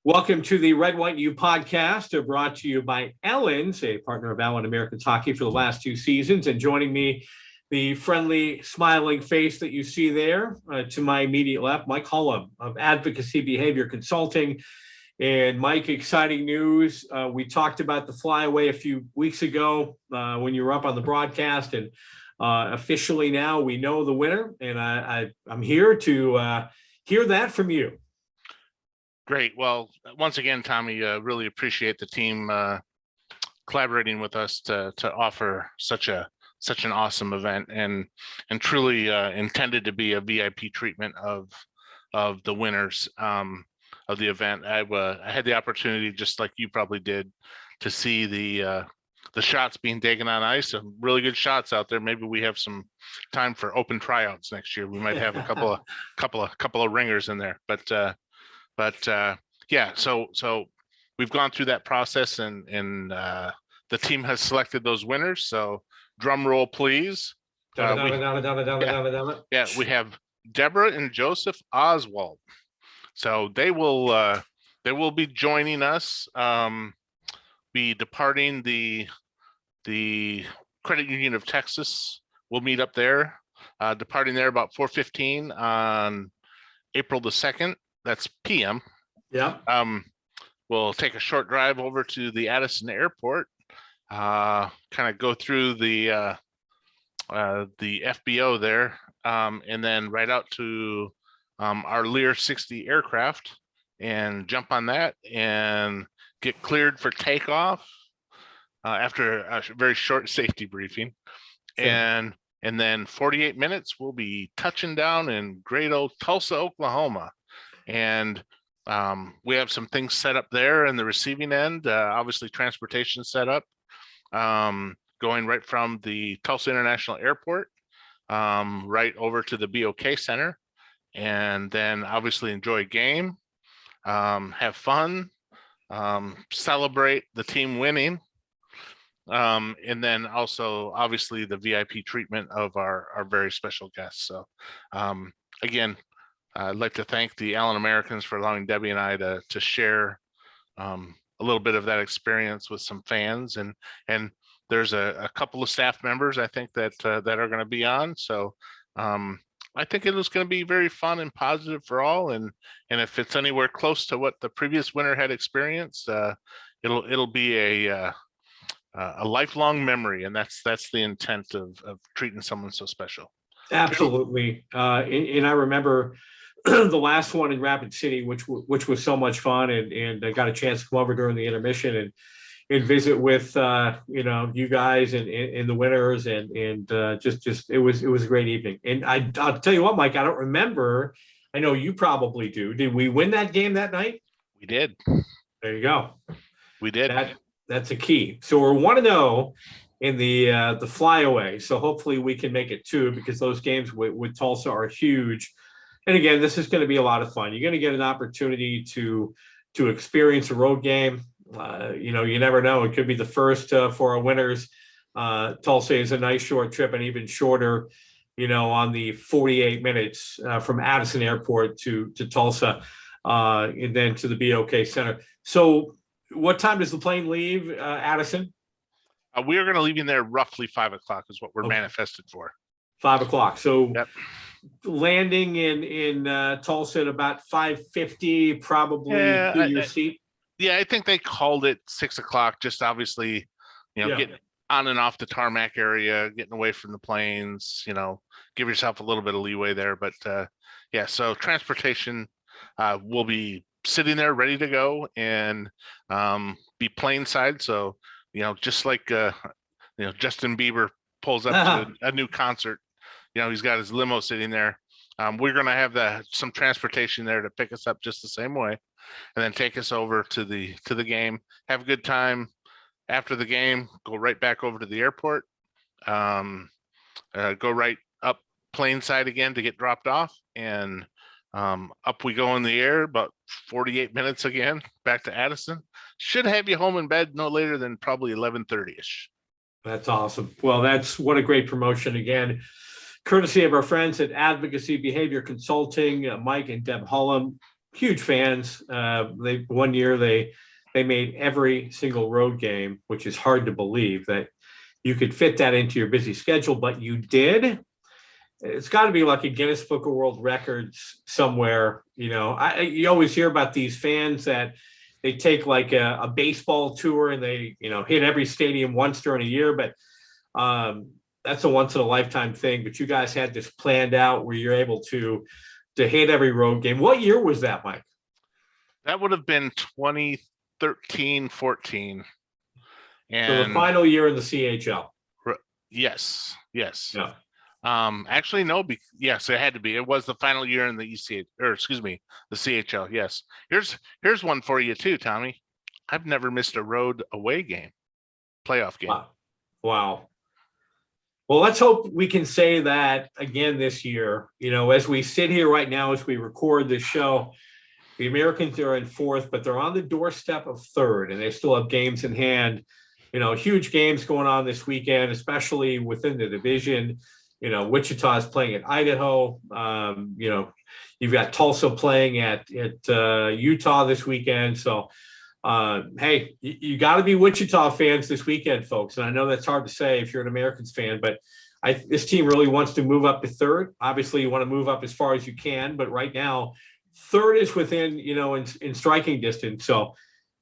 Welcome to the Red, White, and You podcast, brought to you by Ellen's, a partner of Allen American Hockey for the last two seasons. And joining me, the friendly, smiling face that you see there to my immediate left, Mike Holum of Advocacy Behavior Consulting. And Mike, exciting news. We talked about the flyaway a few weeks ago when you were up on the broadcast, and officially now we know the winner. And I'm here to hear that from you. Great. Well, once again, Tommy, really appreciate the team collaborating with us to offer such an awesome event, and truly intended to be a VIP treatment of the winners of the event. I had the opportunity, just like you probably did, to see the shots being taken on ice. Some really good shots out there. Maybe we have some time for open tryouts next year. We might have a couple of ringers in there, but yeah, so we've gone through that process, and the team has selected those winners. So drum roll, please. We have Deborah and Joseph Oswald. So they will be joining us, be departing the Credit Union of Texas. We'll meet up there, departing there about 4:15 on April the 2nd. That's PM. Yeah. We'll take a short drive over to the Addison Airport, kind of go through the FBO there, and then right out to our Lear 60 aircraft and jump on that and get cleared for takeoff after a very short safety briefing. Sure. And then 48 minutes, we'll be touching down in great old Tulsa, Oklahoma. And we have some things set up there in the receiving end, obviously transportation set up, going right from the Tulsa International Airport right over to the BOK Center, and then obviously enjoy a game, have fun, celebrate the team winning, and then also obviously the VIP treatment of our very special guests. So again, I'd like to thank the Allen Americans for allowing Debbie and I to share a little bit of that experience with some fans, and there's a couple of staff members I think that are going to be on. So I think it was going to be very fun and positive for all, and if it's anywhere close to what the previous winner had experienced, it'll be a lifelong memory, and that's the intent of treating someone so special. Absolutely. And I remember the last one in Rapid City, which was so much fun, and I got a chance to come over during the intermission and visit with you guys and the winners, and just it was a great evening. And I'll tell you what, Mike, I don't remember. I know you probably do. Did we win that game that night? We did. There you go. We did. That's a key. So we're 1-0 in the flyaway. So hopefully we can make it 2, because those games with Tulsa are huge. And again, this is going to be a lot of fun. You're going to get an opportunity to experience a road game. You never know. It could be the first for our winners. Tulsa is a nice short trip, and even shorter, on the 48 minutes from Addison Airport to Tulsa, and then to the BOK Center. So what time does the plane leave Addison? We are going to leave in there roughly 5 o'clock is what we're manifested for. 5 o'clock. So yep. Landing in Tulsa at about 5:50, probably to your seat. Yeah, I think they called it 6 o'clock. Just obviously, getting on and off the tarmac area, getting away from the planes. Give yourself a little bit of leeway there. But yeah, so transportation will be sitting there ready to go and be plane side. So just like Justin Bieber pulls up to a new concert. He's got his limo sitting there. We're going to have some transportation there to pick us up just the same way, and then take us over to the game. Have a good time after the game. Go right back over to the airport. Go right up plane side again to get dropped off, and up we go in the air. About 48 minutes again back to Addison. Should have you home in bed no later than probably 11:30ish. That's awesome. Well, what a great promotion again. Courtesy of our friends at Advocacy Behavior Consulting, Mike and Deb Holum. huge fans. They one year they made every single road game, which is hard to believe that you could fit that into your busy schedule, but you did. It's got to be like a Guinness Book of World Records somewhere. You always hear about these fans that they take like a baseball tour and they hit every stadium once during a year, but that's a once in a lifetime thing. But you guys had this planned out where you're able to hit every road game. What year was that, Mike? That would have been 2013, 14. So the final year in the CHL. Yes. Yeah. Actually, no. Yes, it had to be. It was the final year in the the CHL. Yes. Here's one for you too, Tommy. I've never missed a road away game, playoff game. Wow. Well, let's hope we can say that again this year. As we sit here right now, as we record this show, the Americans are in fourth, but they're on the doorstep of third, and they still have games in hand. Huge games going on this weekend, especially within the division. Wichita is playing at Idaho. You've got Tulsa playing at Utah this weekend. So, hey, you got to be Wichita fans this weekend, folks. And I know that's hard to say if you're an Americans fan, but this team really wants to move up to third. Obviously, you want to move up as far as you can, but right now, third is within, in striking distance. So,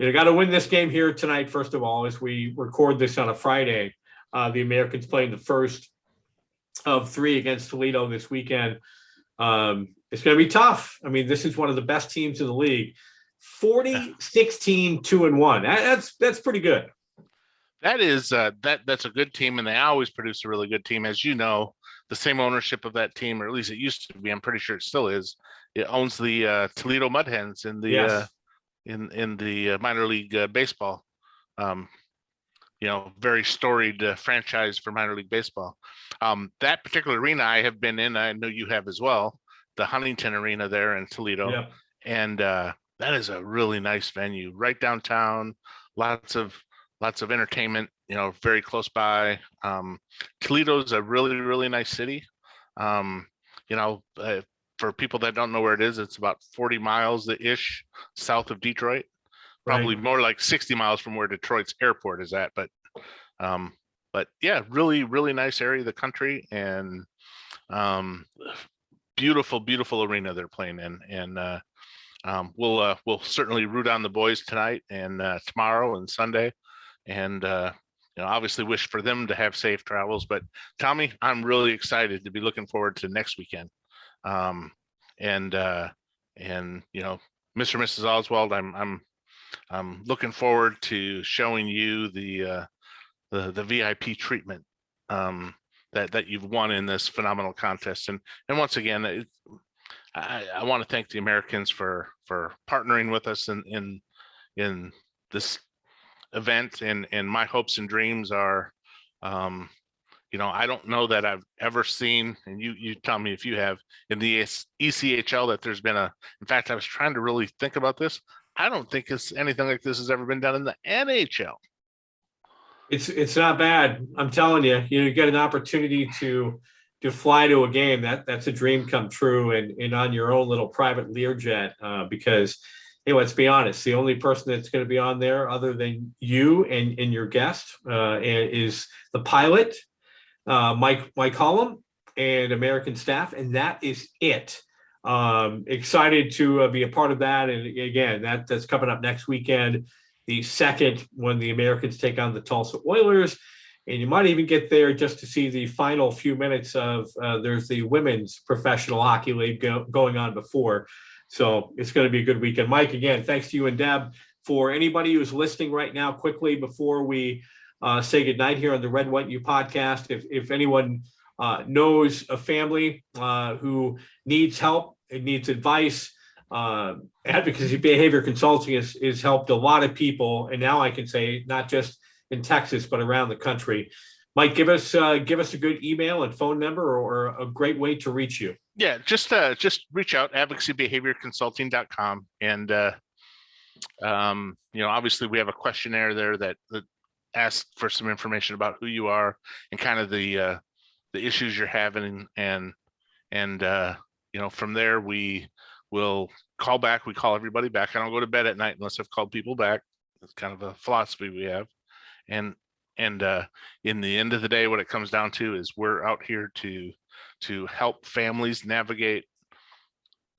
got to win this game here tonight, first of all, as we record this on a Friday. The Americans playing the first of three against Toledo this weekend. It's going to be tough. I mean, this is one of the best teams in the league. 40-16, 2-1. That's pretty good. That is that's a good team, and they always produce a really good team. As you know, the same ownership of that team, or at least it used to be. I'm pretty sure it still is. It owns the Toledo Mud Hens in the Yes. In the minor league baseball. Very storied franchise for minor league baseball. That particular arena I have been in, I know you have as well, the Huntington Arena there in Toledo. Yep. And that is a really nice venue, right downtown, lots of entertainment, very close by. Toledo's a really, really nice city. For people that don't know where it is, it's about 40 miles-ish south of Detroit. Probably Right. more like 60 miles from where Detroit's airport is at, but yeah, really, really nice area of the country, and beautiful, beautiful arena they're playing in. And we'll certainly root on the boys tonight and tomorrow and Sunday, and obviously wish for them to have safe travels. But Tommy, I'm really excited to be looking forward to next weekend. And Mr. and Mrs. Oswald, I'm looking forward to showing you the VIP treatment that you've won in this phenomenal contest. And once again, I want to thank the Americans for partnering with us in this event. And my hopes and dreams are, I don't know that I've ever seen, and you tell me if you have, in the ECHL that there's been in fact, I was trying to really think about this. I don't think anything like this has ever been done in the NHL. It's not bad. I'm telling you, you get an opportunity to fly to a game. That's a dream come true, and on your own little private Learjet, because hey, let's be honest, the only person that's going to be on there other than you and your guest is the pilot, Mike Holum, and American staff, and that is it. Excited to be a part of that, and again, that's coming up next weekend, the second, when the Americans take on the Tulsa Oilers, and you might even get there just to see the final few minutes of there's the women's professional hockey league going on before. So it's going to be a good weekend. Mike, again, thanks to you and Deb. For anybody who's listening right now, quickly before we say goodnight here on the Red, White, U podcast, if anyone knows a family who needs help and needs advice, advocacy behavior consulting has helped a lot of people. And now I can say not just in Texas, but around the country. Mike, give us a good email and phone number, or a great way to reach you. Yeah, just reach out, advocacybehaviorconsulting.com. And, obviously we have a questionnaire there that asks for some information about who you are and kind of the issues you're having. And from there, we will call back. We call everybody back. I don't go to bed at night unless I've called people back. It's kind of a philosophy we have. And in the end of the day, what it comes down to is we're out here to help families navigate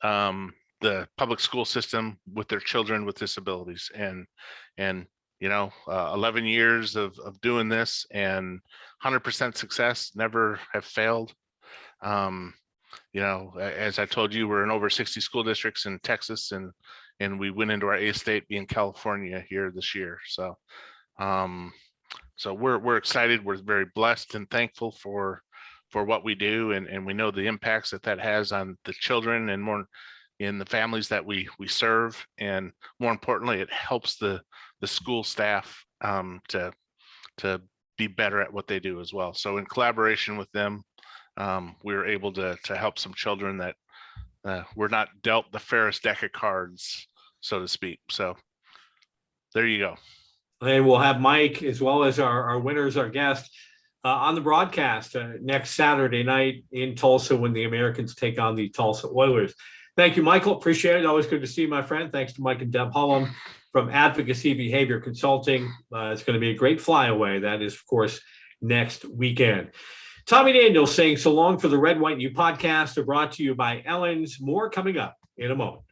the public school system with their children with disabilities. And 11 years of doing this and 100% success, never have failed. As I told you, we're in over 60 school districts in Texas, and we went into our 8th state being California here this year. So we're excited. We're very blessed and thankful for what we do, and we know the impacts that has on the children and more in the families that we serve, and more importantly, it helps the school staff to be better at what they do as well. So in collaboration with them, we were able to help some children that were not dealt the fairest deck of cards, so to speak. So there you go. And we'll have Mike, as well as our winners, our guest, on the broadcast next Saturday night in Tulsa when the Americans take on the Tulsa Oilers. Thank you, Michael. Appreciate it. Always good to see you, my friend. Thanks to Mike and Deb Holum from Advocacy Behavior Consulting. It's going to be a great flyaway. That is, of course, next weekend. Tommy Daniels saying so long for the Red, White, and You podcast, are brought to you by Ellen's. More coming up in a moment.